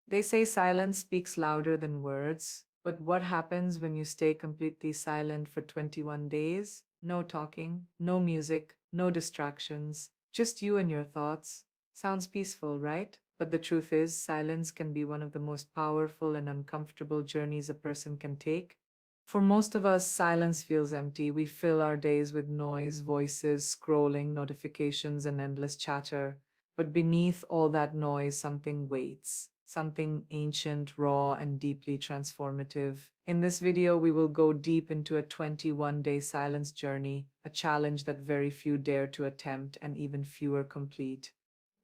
They say silence speaks louder than words, but what happens when you stay completely silent for 21 days? No talking, no music, no distractions, just you and your thoughts. Sounds peaceful, right? But the truth is, silence can be one of the most powerful and uncomfortable journeys a person can take. For most of us, silence feels empty. We fill our days with noise, voices, scrolling, notifications, and endless chatter. But beneath all that noise, something waits, something ancient, raw, and deeply transformative. In this video, we will go deep into a 21-day silence journey, a challenge that very few dare to attempt and even fewer complete.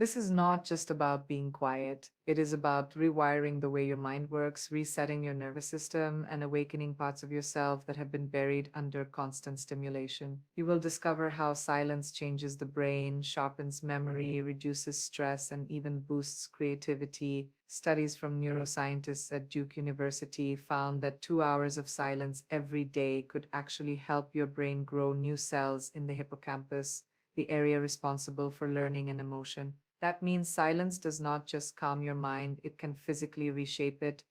This is not just about being quiet. It is about rewiring the way your mind works, resetting your nervous system, and awakening parts of yourself that have been buried under constant stimulation. You will discover how silence changes the brain, sharpens memory, reduces stress, and even boosts creativity. Studies from neuroscientists at Duke University found that 2 hours of silence every day could actually help your brain grow new cells in the hippocampus, the area responsible for learning and emotion. That means silence does not just calm your mind, it can physically reshape it.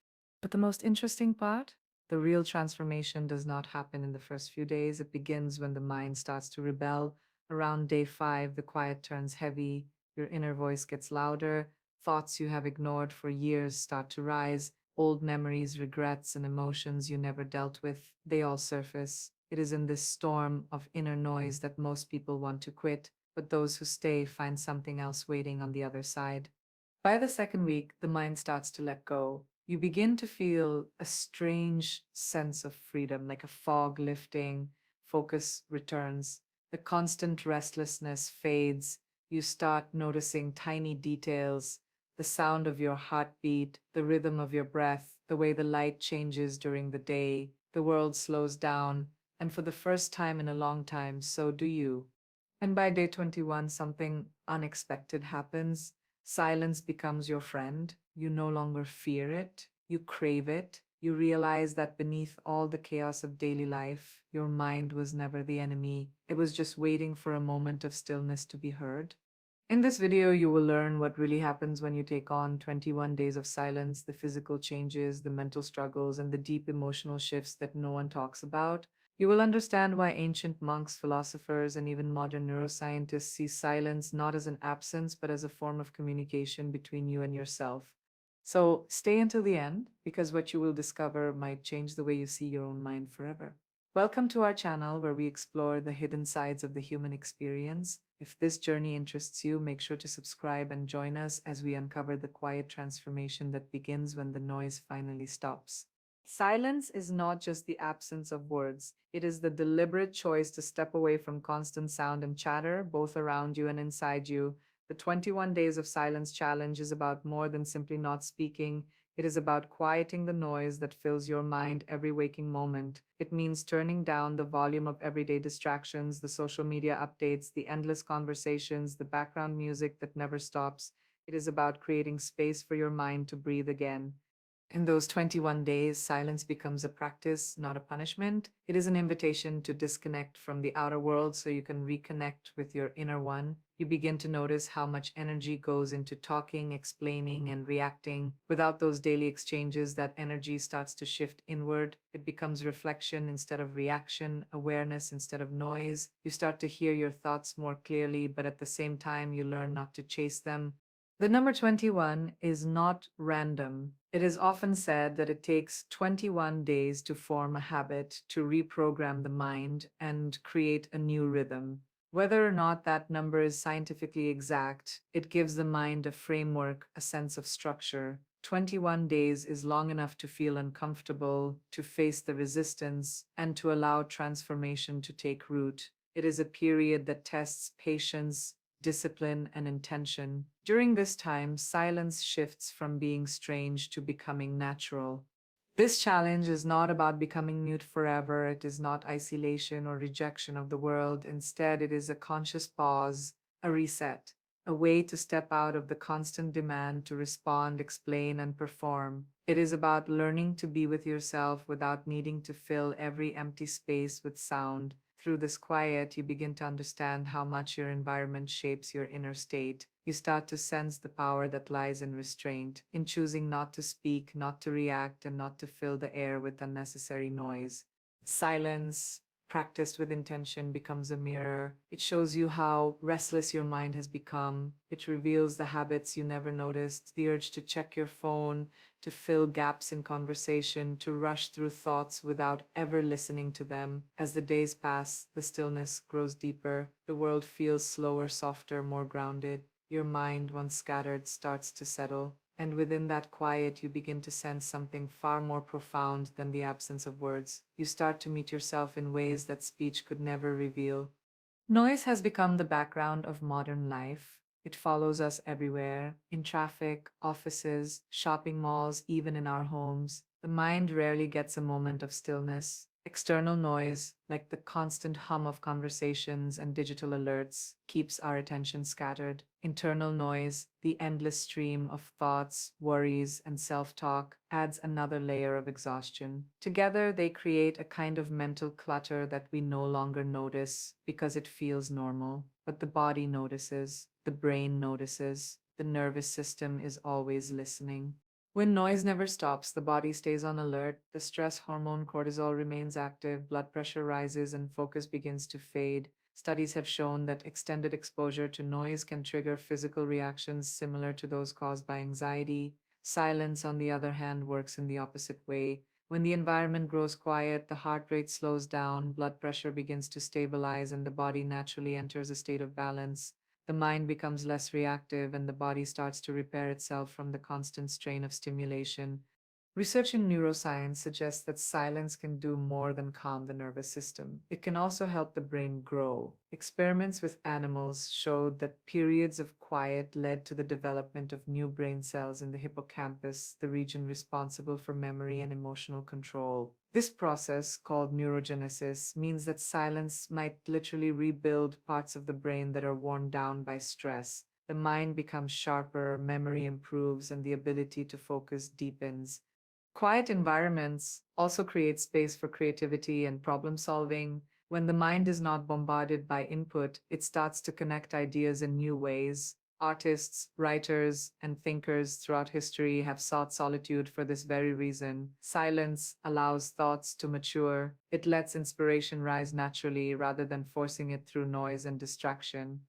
But the most interesting part? The real transformation does not happen in the first few days. It begins when the mind starts to rebel. Around day 5, the quiet turns heavy, your inner voice gets louder, thoughts you have ignored for years start to rise, old memories, regrets, and emotions you never dealt with, they all surface. It is in this storm of inner noise that most people want to quit, but those who stay find something else waiting on the other side. By the second week, the mind starts to let go. You begin to feel a strange sense of freedom, like a fog lifting, focus returns, the constant restlessness fades. You start noticing tiny details, the sound of your heartbeat, the rhythm of your breath, the way the light changes during the day. The world slows down, and for the first time in a long time, so do you. And by day 21, something unexpected happens. Silence becomes your friend. You no longer fear it. You crave it. You realize that beneath all the chaos of daily life, your mind was never the enemy. It was just waiting for a moment of stillness to be heard. In this video, you will learn what really happens when you take on 21 days of silence, the physical changes, the mental struggles, and the deep emotional shifts that no one talks about. You will understand why ancient monks, philosophers, and even modern neuroscientists see silence not as an absence, but as a form of communication between you and yourself. So stay until the end, because what you will discover might change the way you see your own mind forever. Welcome to our channel where we explore the hidden sides of the human experience. If this journey interests you, make sure to subscribe and join us as we uncover the quiet transformation that begins when the noise finally stops. Silence is not just the absence of words, it is the deliberate choice to step away from constant sound and chatter, both around you and inside you. The 21 Days of Silence Challenge is about more than simply not speaking. It is about quieting the noise that fills your mind every waking moment. It means turning down the volume of everyday distractions, the social media updates, the endless conversations, the background music that never stops. It is about creating space for your mind to breathe again. In those 21 days, silence becomes a practice, not a punishment. It is an invitation to disconnect from the outer world so you can reconnect with your inner one. You begin to notice how much energy goes into talking, explaining, and reacting. Without those daily exchanges, that energy starts to shift inward. It becomes reflection instead of reaction, awareness instead of noise. You start to hear your thoughts more clearly, but at the same time, you learn not to chase them. The number 21 is not random. It is often said that it takes 21 days to form a habit, to reprogram the mind, and create a new rhythm. Whether or not that number is scientifically exact, it gives the mind a framework, a sense of structure. 21 days is long enough to feel uncomfortable, to face the resistance, and to allow transformation to take root. It is a period that tests patience, discipline, and intention. During this time, silence shifts from being strange to becoming natural. This challenge is not about becoming mute forever. It is not isolation or rejection of the world. Instead, it is a conscious pause, a reset, a way to step out of the constant demand to respond, explain, and perform. It is about learning to be with yourself without needing to fill every empty space with sound. Through this quiet, you begin to understand how much your environment shapes your inner state. You start to sense the power that lies in restraint, in choosing not to speak, not to react, and not to fill the air with unnecessary noise. Silence, practiced with intention, becomes a mirror. It shows you how restless your mind has become. It reveals the habits you never noticed, the urge to check your phone, to fill gaps in conversation, to rush through thoughts without ever listening to them. As the days pass, the stillness grows deeper. The world feels slower, softer, more grounded. Your mind, once scattered, starts to settle. And within that quiet, you begin to sense something far more profound than the absence of words. You start to meet yourself in ways that speech could never reveal. Noise has become the background of modern life. It follows us everywhere, in traffic, offices, shopping malls, even in our homes. The mind rarely gets a moment of stillness. External noise, like the constant hum of conversations and digital alerts, keeps our attention scattered. Internal noise, the endless stream of thoughts, worries, and self talk, adds another layer of exhaustion. Together, they create a kind of mental clutter that we no longer notice because it feels normal. But the body notices, the brain notices, the nervous system is always listening. When noise never stops, the body stays on alert, the stress hormone cortisol remains active, blood pressure rises, and focus begins to fade. Studies have shown that extended exposure to noise can trigger physical reactions similar to those caused by anxiety. Silence, on the other hand, works in the opposite way. When the environment grows quiet, the heart rate slows down, blood pressure begins to stabilize, and the body naturally enters a state of balance. The mind becomes less reactive, and the body starts to repair itself from the constant strain of stimulation. Research in neuroscience suggests that silence can do more than calm the nervous system. It can also help the brain grow. Experiments with animals showed that periods of quiet led to the development of new brain cells in the hippocampus, the region responsible for memory and emotional control. This process, called neurogenesis, means that silence might literally rebuild parts of the brain that are worn down by stress. The mind becomes sharper, memory improves, and the ability to focus deepens. Quiet environments also create space for creativity and problem solving. When the mind is not bombarded by input, it starts to connect ideas in new ways. Artists, writers, and thinkers throughout history have sought solitude for this very reason. Silence allows thoughts to mature. It lets inspiration rise naturally rather than forcing it through noise and distraction.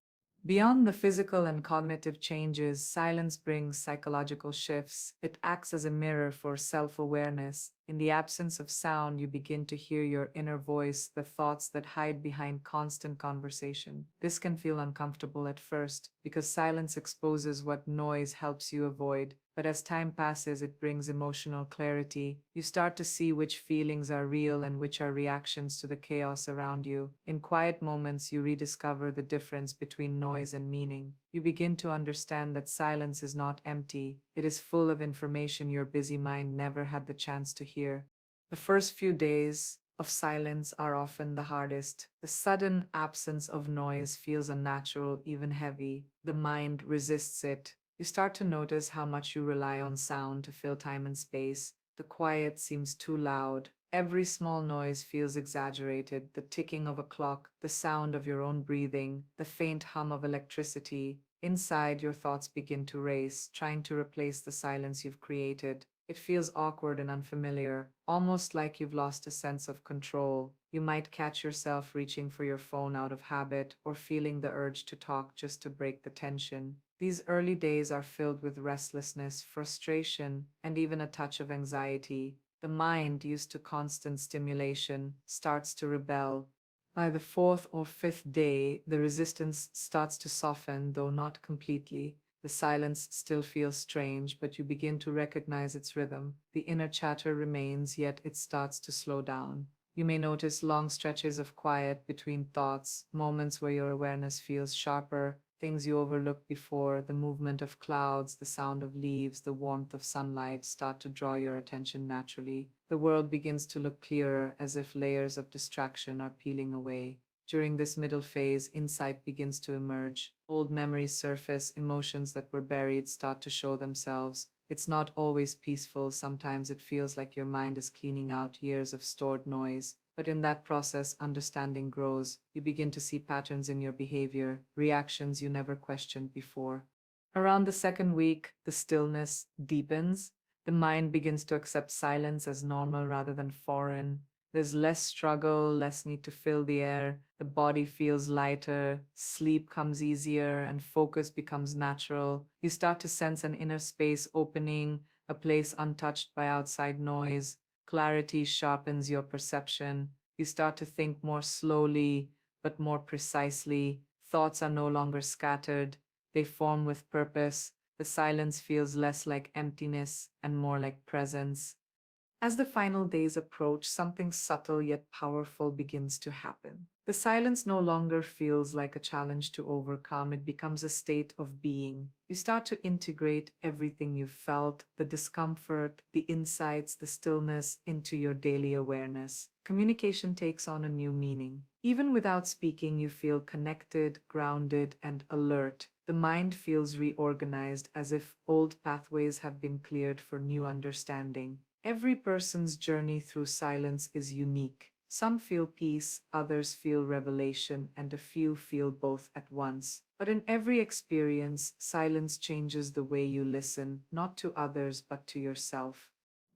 Beyond the physical and cognitive changes, silence brings psychological shifts. It acts as a mirror for self awareness. In the absence of sound, you begin to hear your inner voice, the thoughts that hide behind constant conversation. This can feel uncomfortable at first because silence exposes what noise helps you avoid. But as time passes, it brings emotional clarity. You start to see which feelings are real and which are reactions to the chaos around you. In quiet moments, you rediscover the difference between noise and meaning. You begin to understand that silence is not empty, it is full of information your busy mind never had the chance to hear. The first few days of silence are often the hardest. The sudden absence of noise feels unnatural, even heavy. The mind resists it. You start to notice how much you rely on sound to fill time and space. The quiet seems too loud. Every small noise feels exaggerated, the ticking of a clock, the sound of your own breathing, the faint hum of electricity. Inside, your thoughts begin to race, trying to replace the silence you've created. It feels awkward and unfamiliar, almost like you've lost a sense of control. You might catch yourself reaching for your phone out of habit or feeling the urge to talk just to break the tension. These early days are filled with restlessness, frustration, and even a touch of anxiety. The mind, used to constant stimulation, starts to rebel. By the fourth or fifth day, the resistance starts to soften, though not completely. The silence still feels strange, but you begin to recognize its rhythm. The inner chatter remains, yet it starts to slow down. You may notice long stretches of quiet between thoughts, moments where your awareness feels sharper, things you overlooked before, the movement of clouds, the sound of leaves, the warmth of sunlight start to draw your attention naturally. The world begins to look clearer, as if layers of distraction are peeling away. During this middle phase, insight begins to emerge. Old memories surface, emotions that were buried start to show themselves. It's not always peaceful. Sometimes it feels like your mind is cleaning out years of stored noise. But in that process, understanding grows. You begin to see patterns in your behavior, reactions you never questioned before. Around the second week, the stillness deepens. The mind begins to accept silence as normal rather than foreign. There's less struggle, less need to fill the air. The body feels lighter, sleep comes easier, and focus becomes natural. You start to sense an inner space opening, a place untouched by outside noise. Clarity sharpens your perception. You start to think more slowly, but more precisely. Thoughts are no longer scattered, they form with purpose. The silence feels less like emptiness and more like presence. As the final days approach, something subtle yet powerful begins to happen. The silence no longer feels like a challenge to overcome, it becomes a state of being. You start to integrate everything you felt, the discomfort, the insights, the stillness, into your daily awareness. Communication takes on a new meaning. Even without speaking, you feel connected, grounded, and alert. The mind feels reorganized as if old pathways have been cleared for new understanding. Every person's journey through silence is unique. Some feel peace, others feel revelation, and a few feel both at once. But in every experience, silence changes the way you listen, not to others, but to yourself.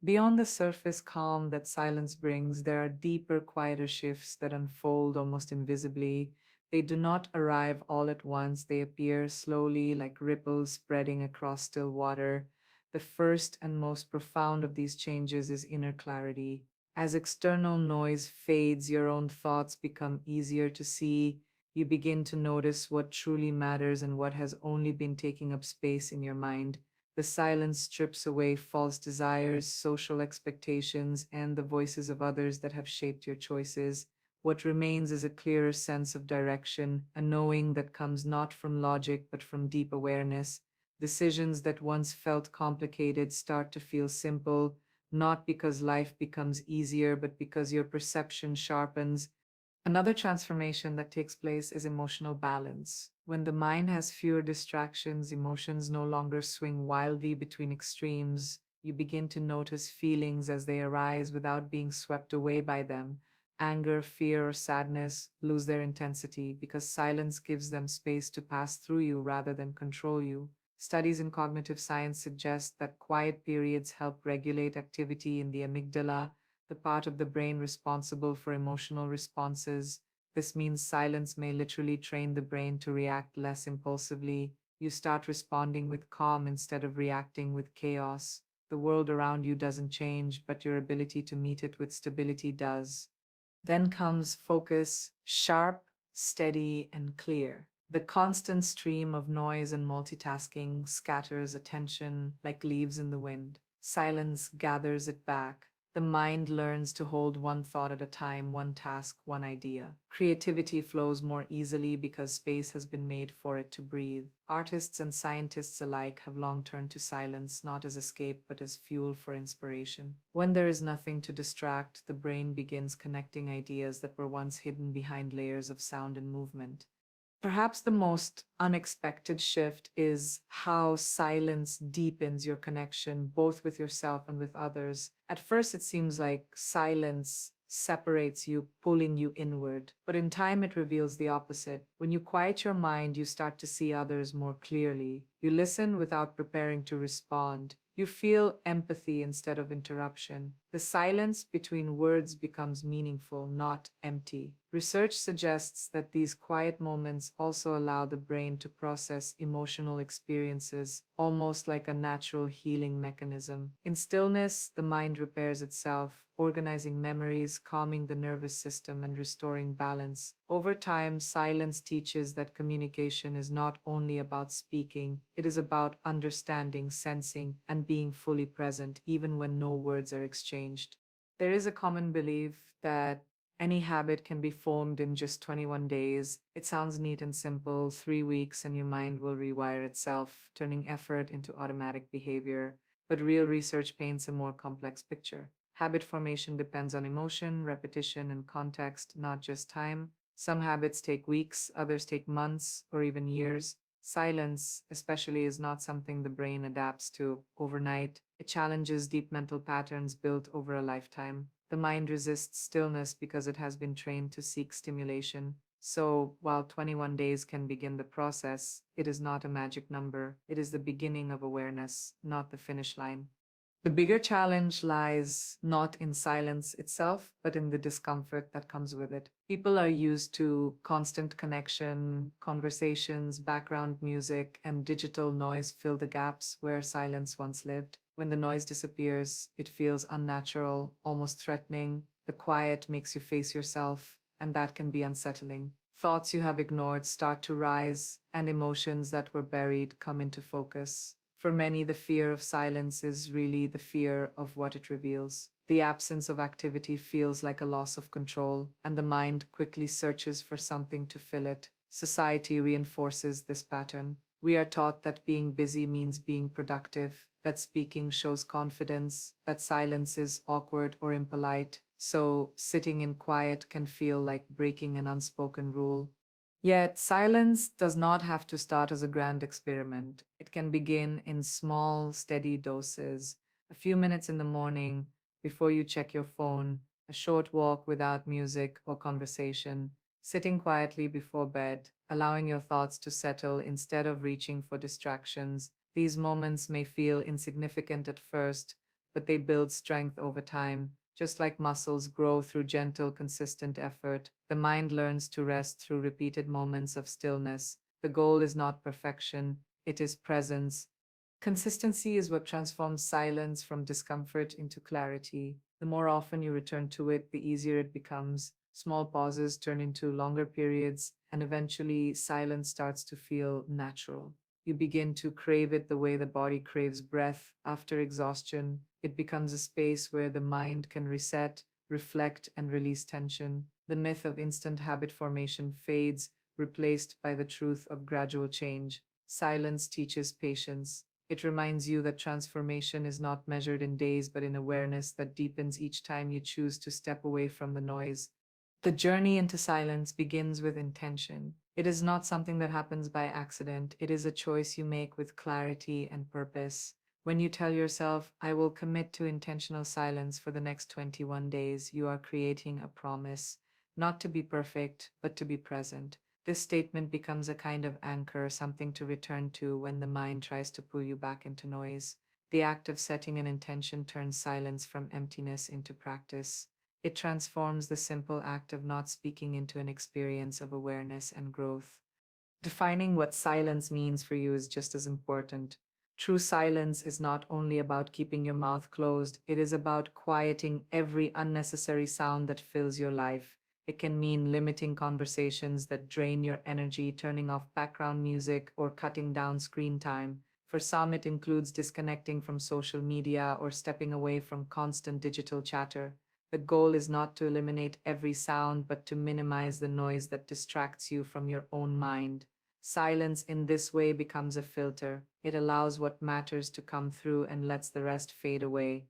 Beyond the surface calm that silence brings, there are deeper, quieter shifts that unfold almost invisibly. They do not arrive all at once, they appear slowly like ripples spreading across still water. The first and most profound of these changes is inner clarity. As external noise fades, your own thoughts become easier to see. You begin to notice what truly matters and what has only been taking up space in your mind. The silence strips away false desires, social expectations, and the voices of others that have shaped your choices. What remains is a clearer sense of direction, a knowing that comes not from logic but from deep awareness. Decisions that once felt complicated start to feel simple, not because life becomes easier, but because your perception sharpens. Another transformation that takes place is emotional balance. When the mind has fewer distractions, emotions no longer swing wildly between extremes. You begin to notice feelings as they arise without being swept away by them. Anger, fear, or sadness lose their intensity because silence gives them space to pass through you rather than control you. Studies in cognitive science suggest that quiet periods help regulate activity in the amygdala, the part of the brain responsible for emotional responses. This means silence may literally train the brain to react less impulsively. You start responding with calm instead of reacting with chaos. The world around you doesn't change, but your ability to meet it with stability does. Then comes focus, sharp, steady, and clear. The constant stream of noise and multitasking scatters attention like leaves in the wind. Silence gathers it back. The mind learns to hold one thought at a time, one task, one idea. Creativity flows more easily because space has been made for it to breathe. Artists and scientists alike have long turned to silence, not as escape, but as fuel for inspiration. When there is nothing to distract, the brain begins connecting ideas that were once hidden behind layers of sound and movement. Perhaps the most unexpected shift is how silence deepens your connection both with yourself and with others. At first, it seems like silence separates you, pulling you inward. But in time, it reveals the opposite. When you quiet your mind, you start to see others more clearly. You listen without preparing to respond. You feel empathy instead of interruption. The silence between words becomes meaningful, not empty. Research suggests that these quiet moments also allow the brain to process emotional experiences, almost like a natural healing mechanism. In stillness, the mind repairs itself, organizing memories, calming the nervous system, and restoring balance. Over time, silence teaches that communication is not only about speaking, it is about understanding, sensing, and being fully present, even when no words are exchanged. There is a common belief that any habit can be formed in just 21 days. It sounds neat and simple, 3 weeks, and your mind will rewire itself, turning effort into automatic behavior. But real research paints a more complex picture. Habit formation depends on emotion, repetition, and context, not just time. Some habits take weeks, others take months, or even years. Silence, especially, is not something the brain adapts to overnight. It challenges deep mental patterns built over a lifetime. The mind resists stillness because it has been trained to seek stimulation. So, while 21 days can begin the process, it is not a magic number. It is the beginning of awareness, not the finish line. The bigger challenge lies not in silence itself, but in the discomfort that comes with it. People are used to constant connection, conversations, background music, and digital noise fill the gaps where silence once lived. When the noise disappears, it feels unnatural, almost threatening. The quiet makes you face yourself, and that can be unsettling. Thoughts you have ignored start to rise, and emotions that were buried come into focus. For many, the fear of silence is really the fear of what it reveals. The absence of activity feels like a loss of control, and the mind quickly searches for something to fill it. Society reinforces this pattern. We are taught that being busy means being productive, that speaking shows confidence, that silence is awkward or impolite. So, sitting in quiet can feel like breaking an unspoken rule. Yet, silence does not have to start as a grand experiment. It can begin in small, steady doses. A few minutes in the morning before you check your phone, a short walk without music or conversation, sitting quietly before bed, allowing your thoughts to settle instead of reaching for distractions. These moments may feel insignificant at first, but they build strength over time. Just like muscles grow through gentle, consistent effort, the mind learns to rest through repeated moments of stillness. The goal is not perfection, it is presence. Consistency is what transforms silence from discomfort into clarity. The more often you return to it, the easier it becomes. Small pauses turn into longer periods, and eventually silence starts to feel natural. You begin to crave it the way the body craves breath after exhaustion. It becomes a space where the mind can reset, reflect, and release tension. The myth of instant habit formation fades, replaced by the truth of gradual change. Silence teaches patience. It reminds you that transformation is not measured in days, but in awareness that deepens each time you choose to step away from the noise. The journey into silence begins with intention. It is not something that happens by accident, it is a choice you make with clarity and purpose. When you tell yourself, I will commit to intentional silence for the next 21 days, you are creating a promise, not to be perfect, but to be present. This statement becomes a kind of anchor, something to return to when the mind tries to pull you back into noise. The act of setting an intention turns silence from emptiness into practice. It transforms the simple act of not speaking into an experience of awareness and growth. Defining what silence means for you is just as important. True silence is not only about keeping your mouth closed, it is about quieting every unnecessary sound that fills your life. It can mean limiting conversations that drain your energy, turning off background music, or cutting down screen time. For some, it includes disconnecting from social media or stepping away from constant digital chatter. The goal is not to eliminate every sound, but to minimize the noise that distracts you from your own mind. Silence in this way becomes a filter. It allows what matters to come through and lets the rest fade away.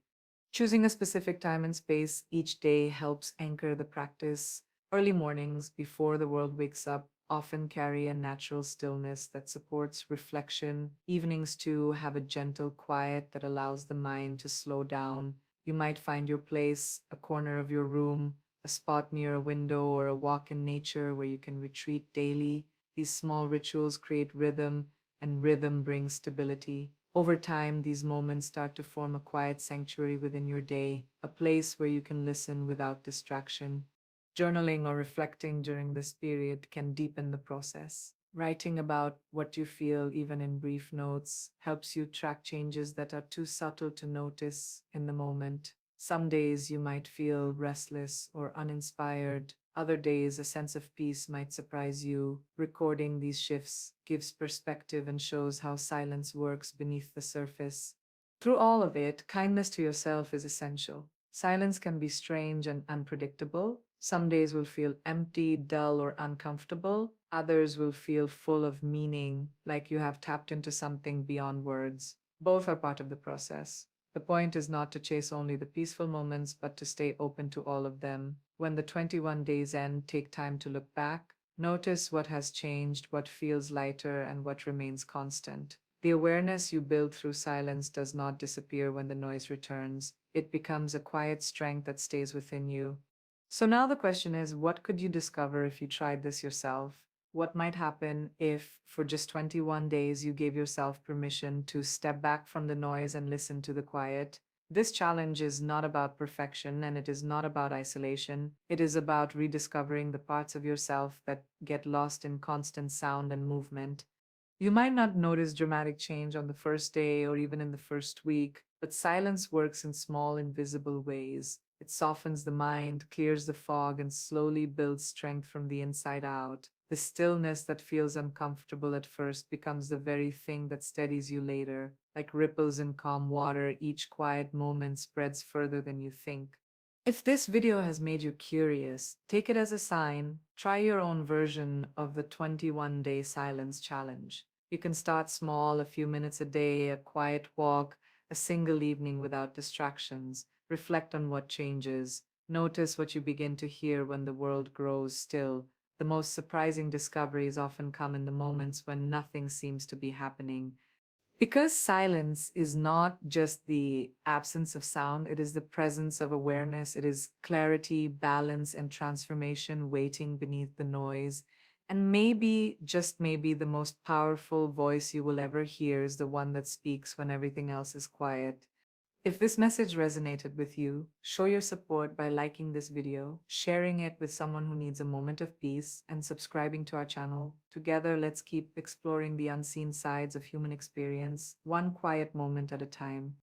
Choosing a specific time and space each day helps anchor the practice. Early mornings, before the world wakes up, often carry a natural stillness that supports reflection. Evenings, too, have a gentle quiet that allows the mind to slow down. You might find your place, a corner of your room, a spot near a window, or a walk in nature where you can retreat daily. These small rituals create rhythm, and rhythm brings stability. Over time, these moments start to form a quiet sanctuary within your day, a place where you can listen without distraction. Journaling or reflecting during this period can deepen the process. Writing about what you feel, even in brief notes, helps you track changes that are too subtle to notice in the moment. Some days you might feel restless or uninspired. Other days, a sense of peace might surprise you. Recording these shifts gives perspective and shows how silence works beneath the surface. Through all of it, kindness to yourself is essential. Silence can be strange and unpredictable. Some days will feel empty, dull, or uncomfortable. Others will feel full of meaning, like you have tapped into something beyond words. Both are part of the process. The point is not to chase only the peaceful moments, but to stay open to all of them. When the 21 days end, take time to look back. Notice what has changed, what feels lighter, and what remains constant. The awareness you build through silence does not disappear when the noise returns. It becomes a quiet strength that stays within you. So now the question is, what could you discover if you tried this yourself? What might happen if, for just 21 days, you gave yourself permission to step back from the noise and listen to the quiet? This challenge is not about perfection and it is not about isolation. It is about rediscovering the parts of yourself that get lost in constant sound and movement. You might not notice dramatic change on the first day or even in the first week, but silence works in small, invisible ways. It softens the mind, clears the fog, and slowly builds strength from the inside out. The stillness that feels uncomfortable at first becomes the very thing that steadies you later. Like ripples in calm water, each quiet moment spreads further than you think. If this video has made you curious, take it as a sign. Try your own version of the 21-day silence challenge. You can start small, a few minutes a day, a quiet walk, a single evening without distractions. Reflect on what changes. Notice what you begin to hear when the world grows still. The most surprising discoveries often come in the moments when nothing seems to be happening. Because silence is not just the absence of sound, it is the presence of awareness. It is clarity, balance, and transformation waiting beneath the noise. And maybe, just maybe, the most powerful voice you will ever hear is the one that speaks when everything else is quiet. If this message resonated with you, show your support by liking this video, sharing it with someone who needs a moment of peace, and subscribing to our channel. Together, let's keep exploring the unseen sides of human experience, one quiet moment at a time.